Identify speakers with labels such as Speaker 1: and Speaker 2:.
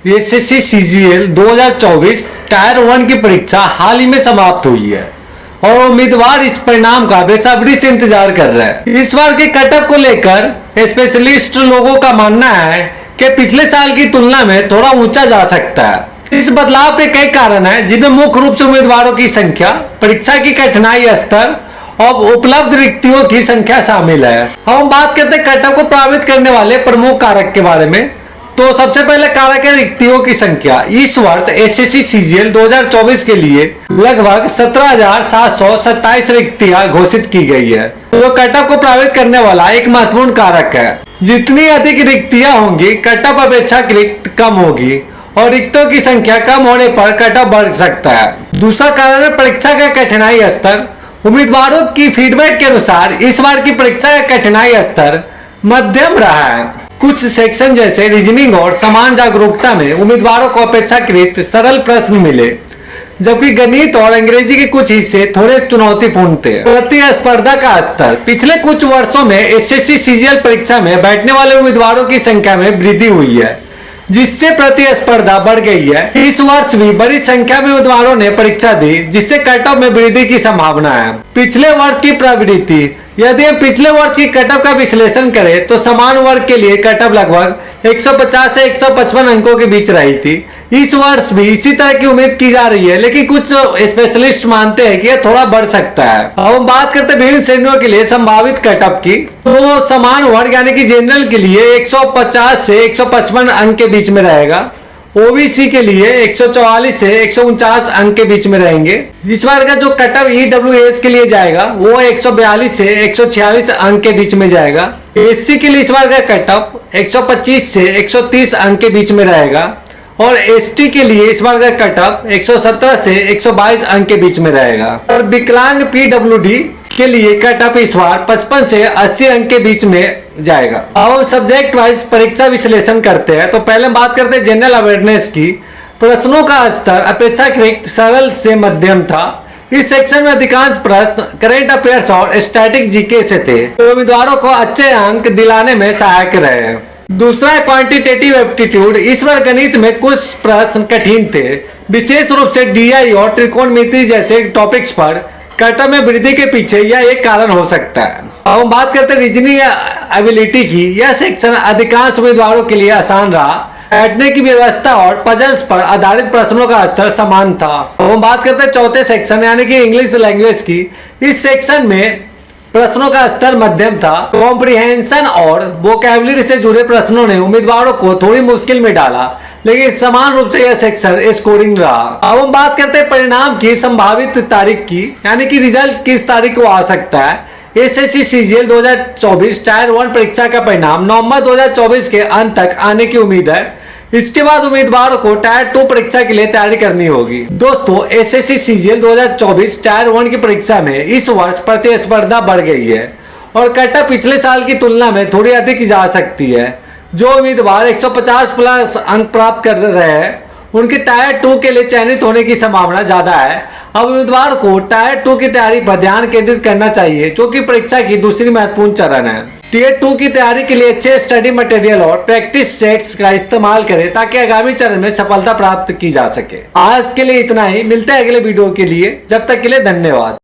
Speaker 1: SSC CGL 2024 tyre 1 की परीक्षा हाल ही में समाप्त हुई है और उम्मीदवार इस परिणाम का बेसब्री से इंतजार कर रहे हैं। इस बार के कटअप को लेकर स्पेशलिस्ट लोगों का मानना है कि पिछले साल की तुलना में थोड़ा ऊंचा जा सकता है। इस बदलाव के कई कारण हैं, जिनमें मुख्य रूप से उम्मीदवारों की संख्या, परीक्षा की कठिनाई स्तर और उपलब्ध रिक्तियों की संख्या शामिल है। हम बात करते हैं कटअप को प्रभावित करने वाले प्रमुख कारक के बारे में। तो सबसे पहले कारक है रिक्तियों की संख्या। इस वर्ष एसएससी सीजीएल 2024 के लिए लगभग 17,727 रिक्तियां घोषित की गई है, जो कटअप को प्रभावित करने वाला एक महत्वपूर्ण कारक है। जितनी अधिक रिक्तियां होंगी, कटअप अपेक्षाकृत कम होगी और रिक्तों की संख्या कम होने पर कटअप बढ़ सकता है। दूसरा कारण है परीक्षा का कठिनाई स्तर। उम्मीदवारों की फीडबैक के अनुसार इस बार की परीक्षा का कठिनाई स्तर मध्यम रहा है। कुछ सेक्शन जैसे रीजनिंग और समान जागरूकता में उम्मीदवारों को अपेक्षाकृत सरल प्रश्न मिले, जबकि गणित और अंग्रेजी के कुछ हिस्से थोड़े चुनौतीपूर्ण थे। प्रतिस्पर्धा का स्तर। पिछले कुछ वर्षों में एसएससी सीजीएल परीक्षा में बैठने वाले उम्मीदवारों की संख्या में वृद्धि हुई है, जिससे प्रतिस्पर्धा बढ़ गई है। इस वर्ष भी बड़ी संख्या में उम्मीदवारों ने परीक्षा दी, जिससे कटअप में वृद्धि की संभावना है। पिछले वर्ष की प्रवृत्ति। यदि हम पिछले वर्ष की कटअप का विश्लेषण करें तो समान वर्ग के लिए कटअप लगभग 150 से 155 अंकों के बीच रही थी। इस वर्ष भी इसी तरह की उम्मीद की जा रही है, लेकिन कुछ स्पेशलिस्ट मानते हैं कि यह थोड़ा बढ़ सकता है। अब हम बात करते हैं विभिन्न श्रेणियों के लिए संभावित कटअप की। तो समान वर्ग यानी कि जनरल के लिए 150 से 155 अंक के बीच में रहेगा। ओबीसी के लिए 144 से 149 अंक के बीच में रहेंगे। इस बार का जो कटअप ईडब्ल्यूएस के लिए जाएगा वो 142 से 146 अंक के बीच में जाएगा। एससी के लिए इस बार का कटअप 125 से 130 अंक के बीच में रहेगा और एसटी के लिए इस बार का कटअप 117 से 122 अंक के बीच में रहेगा। और विकलांग पीडब्ल्यूडी के लिए कटअप इस बार 55 से 80 अंक के बीच में जाएगा। अब हम सब्जेक्ट वाइज परीक्षा विश्लेषण करते हैं। तो पहले हम बात करते हैं जनरल अवेयरनेस की। प्रश्नों का स्तर अपेक्षाकृत सरल से मध्यम था। इस सेक्शन में अधिकांश प्रश्न करंट अफेयर्स और स्टैटिक जीके से थे, तो उम्मीदवारों को अच्छे अंक दिलाने में सहायक रहे। दूसरा है क्वांटिटेटिव एप्टीट्यूड। इस बार गणित में कुछ प्रश्न कठिन थे, विशेष रूप से डीआई और त्रिकोणमिति जैसे टॉपिक्स पर कटअप में वृद्धि के पीछे यह एक कारण हो सकता है। अब हम बात करते हैं रीजनिंग एबिलिटी की। यह सेक्शन अधिकांश उम्मीदवारों के लिए आसान रहा। बैठने की व्यवस्था और पजल्स पर आधारित प्रश्नों का स्तर समान था। अब हम बात करते हैं चौथे सेक्शन यानी कि इंग्लिश लैंग्वेज की। इस सेक्शन में प्रश्नों का स्तर मध्यम था। कॉम्प्रिहेंशन और वोकैबुलरी से जुड़े प्रश्नों ने उम्मीदवारों को थोड़ी मुश्किल में डाला, लेकिन समान रूप से यह सेक्शन स्कोरिंग रहा। अब हम बात करते हैं परिणाम की संभावित तारीख की, यानी कि रिजल्ट किस तारीख को आ सकता है। एसएससी सीजीएल 2024 टायर 1 परीक्षा का परिणाम नवंबर 2024 के अंत तक आने की उम्मीद है। इसके बाद उम्मीदवारों को टायर 2 परीक्षा के लिए तैयारी करनी होगी। दोस्तों, एसएससी सीजीएल 2024 टायर 1 की परीक्षा में इस वर्ष प्रतिस्पर्धा बढ़ गई है और कटअप पिछले साल की तुलना में थोड़ी अधिक जा सकती है। जो उम्मीदवार 150 प्लस अंक प्राप्त कर रहे हैं, उनके टायर 2 के लिए चयनित होने की संभावना ज्यादा है। अब उम्मीदवार को टायर 2 की तैयारी पर ध्यान केंद्रित करना चाहिए, जो कि परीक्षा की दूसरी महत्वपूर्ण चरण है। टियर 2 की तैयारी के लिए अच्छे स्टडी मटेरियल और प्रैक्टिस सेट्स का इस्तेमाल करें, ताकि आगामी चरण में सफलता प्राप्त की जा सके। आज के लिए इतना ही। मिलते हैं अगले वीडियो के लिए। जब तक के लिए धन्यवाद।